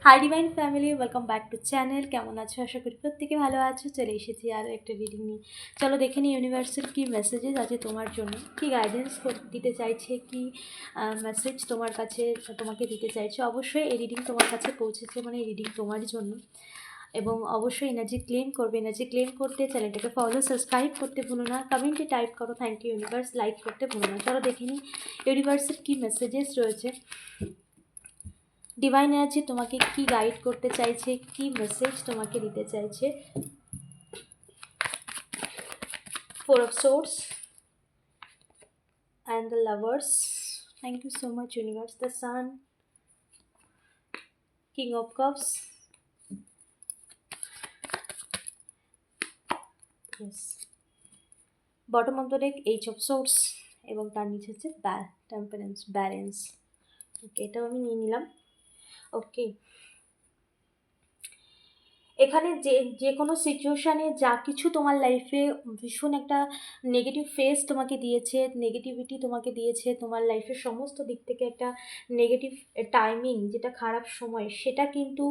Hi divine family, welcome back to channel. কেমন আছো? আশা করি প্রত্যেকে ভালো আছো। চলে এসেছি আরও একটা রিডিং নিয়ে। চলো দেখে নিই ইউনিভার্সের কী মেসেজেস আছে তোমার জন্য, কী গাইডেন্স দিতে চাইছে, কী মেসেজ তোমার কাছে তোমাকে দিতে চাইছে। অবশ্যই এই রিডিং তোমার কাছে পৌঁছেছে, মানে এই রিডিং তোমার জন্য। এবং অবশ্যই এনার্জি ক্লেম করবে। এনার্জি ক্লেম করতে চ্যানেলটাকে ফলো সাবস্ক্রাইব করতে ভুলো না, কমেন্টে টাইপ করো থ্যাংক ইউ ইউনিভার্স, লাইক করতে ভুলো না। চলো দেখে নিই ইউনিভার্সের কী মেসেজেস রয়েছে। ডিভাইন এনার্জি তোমাকে কি গাইড করতে চাইছে, কি মেসেজ তোমাকে দিতে চাইছে। Four of swords and the lovers, thank you so much universe. The sun, king of cups, yes, bottom of the deck ace of swords, এবং তার নিচে হচ্ছে টেম্পারেন্স, ব্যালেন্স। ওকে, এটাও আমি নিয়ে নিলাম। ওকে, এখানে যে যে কোনো সিচুয়েশানে যা কিছু তোমার লাইফে ভীষণ একটা নেগেটিভ ফেস তোমাকে দিয়েছে, নেগেটিভিটি তোমাকে দিয়েছে, তোমার লাইফের সমস্ত দিক থেকে একটা নেগেটিভ টাইমিং, যেটা খারাপ সময়, সেটা কিন্তু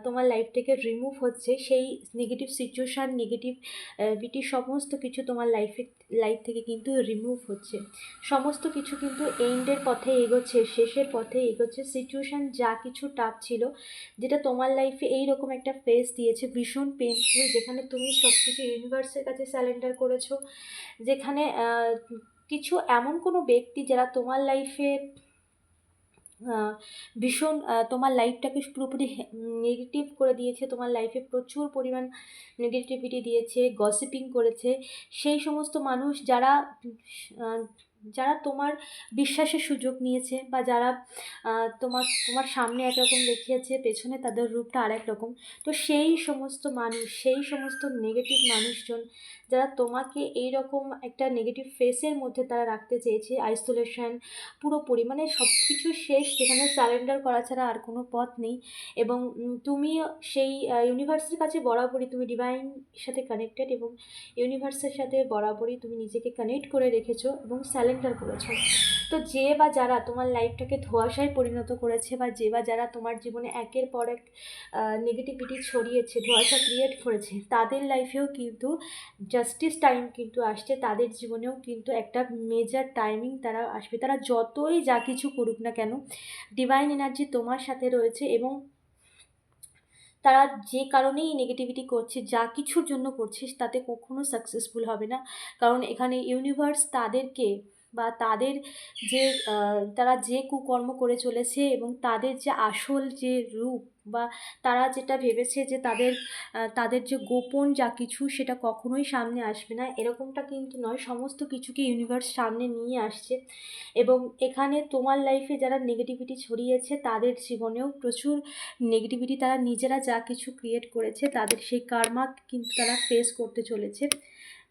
তোমার লাইফ থেকে রিমুভ হচ্ছে। সেই নেগেটিভ সিচুয়েশান, নেগেটিভিটি সমস্ত কিছু তোমার লাইফ থেকে কিন্তু রিমুভ হচ্ছে। সমস্ত কিছু কিন্তু এন্ডের পথে এগোচ্ছে, শেষের পথে এগোচ্ছে। সিচুয়েশান যা কিছু টাফ ছিল, যেটা তোমার লাইফে এইরকম একটা ফেস দিয়েছে ভীষণ পেনফুল, যেখানে তুমি সব কিছু ইউনিভার্সের কাছে স্যারেন্ডার করেছো, যেখানে কিছু এমন কোনো ব্যক্তি যারা তোমার লাইফে ভীষণ তোমার লাইফটাকে পুরোপুরি নেগেটিভ করে দিয়েছে, তোমার লাইফে প্রচুর পরিমাণ নেগেটিভিটি দিয়েছে, গসিপিং করেছে। সেই সমস্ত মানুষ যারা যারা তোমার বিশ্বাসের সুযোগ নিয়েছে, বা যারা তোমার সামনে একরকম দেখিয়েছে, পেছনে তাদের রূপটা আরেক রকম। তো সেই সমস্ত মানুষ, সেই সমস্ত নেগেটিভ মানুষজন যারা তোমাকে এইরকম একটা নেগেটিভ ফেসের মধ্যে তারা রাখতে চেয়েছে, আইসোলেশন পুরোপুরি, মানে সব কিছু শেষ, যেখানে সারেন্ডার করা ছাড়া আর কোনো পথ নেই। এবং তুমি সেই ইউনিভার্সের কাছে বরাবরই তুমি ডিভাইন সাথে কানেক্টেড, এবং ইউনিভার্সের সাথে বরাবরই তুমি নিজেকে কানেক্ট করে রেখেছো এবং স্যালেন্ডার করেছো। তো যে বা যারা তোমার লাইফটাকে ধোঁয়াশায় পরিণত করেছে, বা যে বা যারা তোমার জীবনে একের পর এক নেগেটিভিটি ছড়িয়েছে, ধোঁয়াশা ক্রিয়েট করেছে, তাদের লাইফেও কিন্তু জাস্টিস টাইম কিন্তু আসছে। তাদের জীবনেও কিন্তু একটা মেজর টাইমিং তারা আসবে। তারা যতই যা কিছু করুক না কেন, ডিভাইন এনার্জি তোমার সাথে রয়েছে, এবং তারা যে কারণেই নেগেটিভিটি করছে, যা কিছুর জন্য করছিস, তাতে কখনো সাকসেসফুল হবে না। কারণ এখানে ইউনিভার্স তাদেরকে, বা তাদের যে তারা যে কুকর্ম করে চলেছে, এবং তাদের যে আসল যে রূপ, বা তারা যেটা ভেবেছে যে তাদের যে গোপন যা কিছু, সেটা কখনোই সামনে আসবে না, এরকমটা কিন্তু নয়। সমস্ত কিছুকে ইউনিভার্স সামনে নিয়ে আসছে। এবং এখানে তোমার লাইফে যারা নেগেটিভিটি ছড়িয়েছে, তাদের জীবনেও প্রচুর নেগেটিভিটি, তারা নিজেরা যা কিছু ক্রিয়েট করেছে, তাদের সেই কার্মা কিন্তু তারা ফেস করতে চলেছে,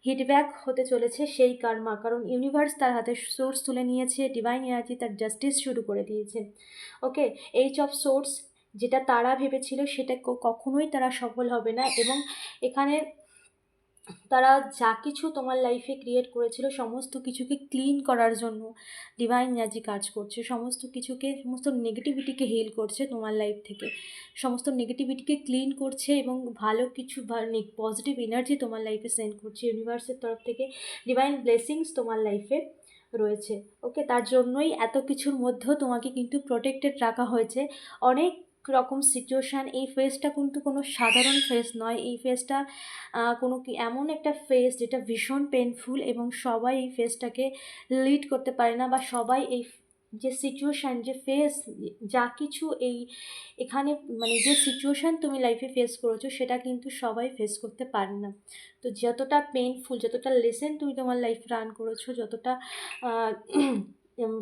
হিটব্যাক হতে চলেছে সেই কার্মা। কারণ ইউনিভার্স তার হাতে সোর্স তুলে নিয়েছে, ডিভাইন এনার্জি তার জাস্টিস শুরু করে দিয়েছে। ওকে, এইচ অফ সোর্স, যেটা তারা ভেবেছিল সেটা কখনোই তারা সফল হবে না। এবং এখানে তারা যা কিছু তোমার লাইফে ক্রিয়েট করেছিল, সমস্ত কিছুকে ক্লিন করার জন্য ডিভাইন এনার্জি কাজ করছে। সমস্ত কিছুকে, সমস্ত নেগেটিভিটিকে হিল করছে তোমার লাইফ থেকে, সমস্ত নেগেটিভিটিকে ক্লিন করছে, এবং ভালো কিছু পজিটিভ এনার্জি তোমার লাইফে সেন্ড করছে ইউনিভার্সের তরফ থেকে। ডিভাইন ব্লেসিংস তোমার লাইফে রয়েছে। ওকে, তার জন্যই এত কিছুর মধ্যেও তোমাকে কিন্তু প্রোটেক্টেড রাখা হয়েছে। অনেক রকম সিচুয়েশান, এই ফেসটা কিন্তু কোনো সাধারণ ফেস নয়। এই ফেসটা কোনো এমন একটা ফেস যেটা ভীষণ পেনফুল, এবং সবাই এই ফেসটাকে লিড করতে পারে না, বা সবাই এই যে সিচুয়েশান, যে ফেস, যা কিছু এখানে মানে যে সিচুয়েশান তুমি লাইফে ফেস করেছো, সেটা কিন্তু সবাই ফেস করতে পারে না। তো যতটা পেনফুল, যতটা লেসেন তুমি তোমার লাইফ রান করেছো,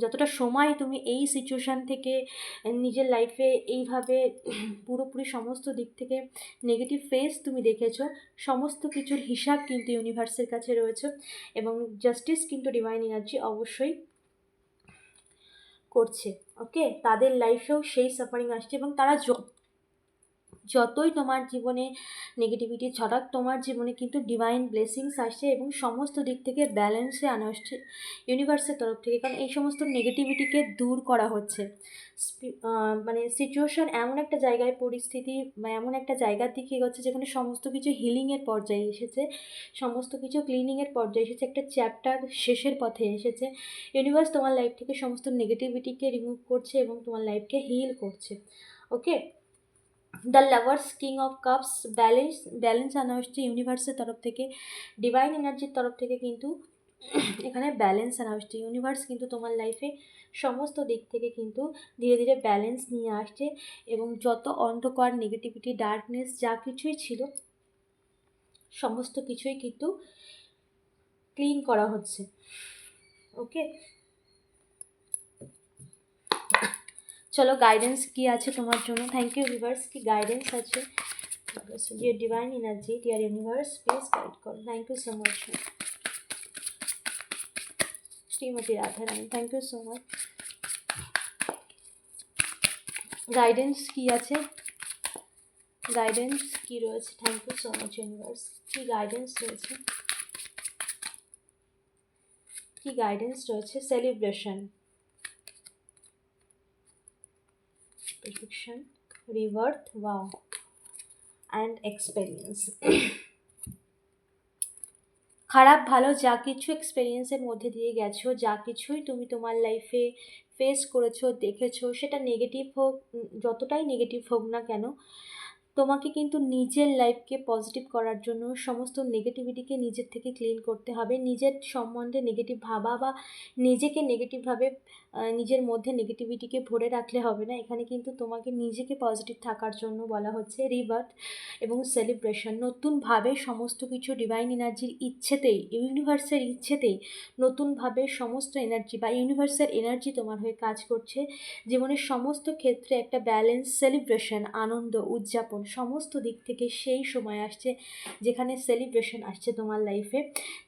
যতটা সময় তুমি এই সিচুয়েশান থেকে নিজের লাইফে এইভাবে পুরোপুরি সমস্ত দিক থেকে নেগেটিভ ফেস তুমি দেখেছো, সমস্ত কিছুর হিসাব কিন্তু ইউনিভার্সের কাছে রয়েছে। এবং জাস্টিস কিন্তু ডিভাইন এনার্জি অবশ্যই করছে। ওকে, তাদের লাইফেও সেই সাফারিং আসছে, এবং তারা যতই তোমার জীবনে নেগেটিভিটি ছড়াক, তোমার জীবনে কিন্তু ডিভাইন ব্লেসিংস আসছে এবং সমস্ত দিক থেকে ব্যালেন্সে আনা হচ্ছে ইউনিভার্সের তরফ থেকে। কারণ এই সমস্ত নেগেটিভিটিকে দূর করা হচ্ছে। মানে সিচুয়েশন এমন একটা জায়গায়, পরিস্থিতি এমন একটা জায়গার দিকে এগোচ্ছে যেখানে সমস্ত কিছু হিলিংয়ের পর্যায়ে এসেছে, সমস্ত কিছু ক্লিনিংয়ের পর্যায়ে এসেছে, একটা চ্যাপ্টার শেষের পথে এসেছে। ইউনিভার্স তোমার লাইফ থেকে সমস্ত নেগেটিভিটিকে রিমুভ করছে এবং তোমার লাইফকে হিল করছে। Okay, the lovers, king of cups, balance আনা হচ্ছে ইউনিভার্সের তরফ থেকে, ডিভাইন এনার্জির তরফ থেকে কিন্তু এখানে ব্যালেন্স আনা হচ্ছে। ইউনিভার্স কিন্তু তোমার লাইফে সমস্ত দিক থেকে কিন্তু ধীরে ধীরে ব্যালেন্স নিয়ে আসছে এবং যত অন্ধকার, নেগেটিভিটি, ডার্কনেস যা কিছুই ছিল সমস্ত কিছুই কিন্তু ক্লিন করা হচ্ছে। ওকে, চলো গাইডেন্স কি আছে তোমার জন্য। থ্যাংক ইউ ইউনিভার্স, কি গাইডেন্স আছে dear divine energy, dear universe, please guide করো। Thank you so much Shrimati Radha Rani, thank you so much. Guidance কি আছে, গাইডেন্স কি রয়েছে, thank you so much universe, কি গাইডেন্স রয়েছে, কি গাইডেন্স রয়েছে। Celebration, prediction, rebirth, wow, and experience. খারাপ ভালো যা কিছু এক্সপেরিয়েন্সের মধ্যে দিয়ে গেছো, যা কিছুই তুমি তোমার লাইফে ফেস করেছো, দেখেছো, সেটা নেগেটিভ হোক, যতটাই নেগেটিভ হোক না কেন, তোমাকে কিন্তু নিজের লাইফকে পজিটিভ করার জন্য সমস্ত নেগেটিভিটিকে নিজের থেকে ক্লিন করতে হবে। নিজের সম্বন্ধে নেগেটিভ ভাবা বা নিজেকে নেগেটিভভাবে নিজের মধ্যে নেগেটিভিটিকে ভরে রাখলে হবে না। এখানে কিন্তু তোমাকে নিজেকে পজিটিভ থাকার জন্য বলা হচ্ছে রিবার্থ এবং সেলিব্রেশন। নতুনভাবে সমস্ত কিছু ডিভাইন এনার্জির ইচ্ছেতেই, ইউনিভার্সের ইচ্ছেতেই নতুনভাবে সমস্ত এনার্জি বা ইউনিভার্সের এনার্জি তোমার হয়ে কাজ করছে। জীবনের সমস্ত ক্ষেত্রে একটা ব্যালেন্স, সেলিব্রেশন, আনন্দ, উদযাপন সমস্ত দিক থেকে সেই সময় আসছে যেখানে সেলিব্রেশন আসছে তোমার লাইফে।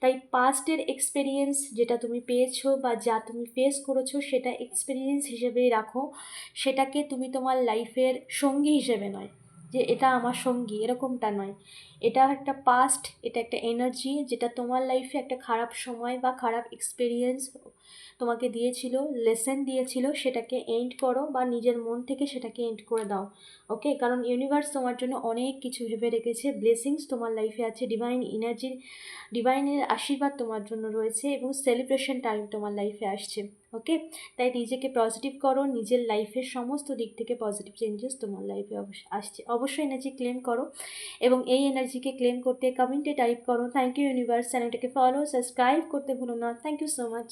তাই পাস্টের এক্সপেরিয়েন্স যেটা তুমি পেয়েছো বা যা তুমি ফেস করেছো সেটা এক্সপেরিয়েন্স হিসেবেই রাখো, সেটাকে তুমি তোমার লাইফের সঙ্গী হিসেবে নয় যে এটা আমার সঙ্গী, এরকমটা নয়। এটা একটা পাস্ট, এটা একটা এনার্জি যেটা তোমার লাইফে একটা খারাপ সময় বা খারাপ এক্সপেরিয়েন্স তোমাকে দিয়েছিল, লেসন দিয়েছিল, সেটাকে এন্ড করো বা নিজের মন থেকে সেটাকে এন্ড করে দাও। ওকে, কারণ ইউনিভার্স তোমার জন্য অনেক কিছু ভেবে রেখেছে, ব্লেসিংস তোমার লাইফে আছে, ডিভাইন এনার্জির, ডিভাইনের আশীর্বাদ তোমার জন্য রয়েছে এবং সেলিব্রেশন টাইম তোমার লাইফে আসছে। ওকে, তাই নিজেকে পজিটিভ করো, নিজের লাইফের সমস্ত দিক থেকে পজিটিভ চেঞ্জেস তোমার লাইফে আসছে। অবশ্যই এনার্জি ক্লেম করো এবং এই এনার্জিকে ক্লেম করতে কমেন্টে টাইপ করো থ্যাংক ইউ ইউনিভার্স। চ্যানেলটাকে ফলো, সাবস্ক্রাইব করতে ভুলো না। Thank you so much.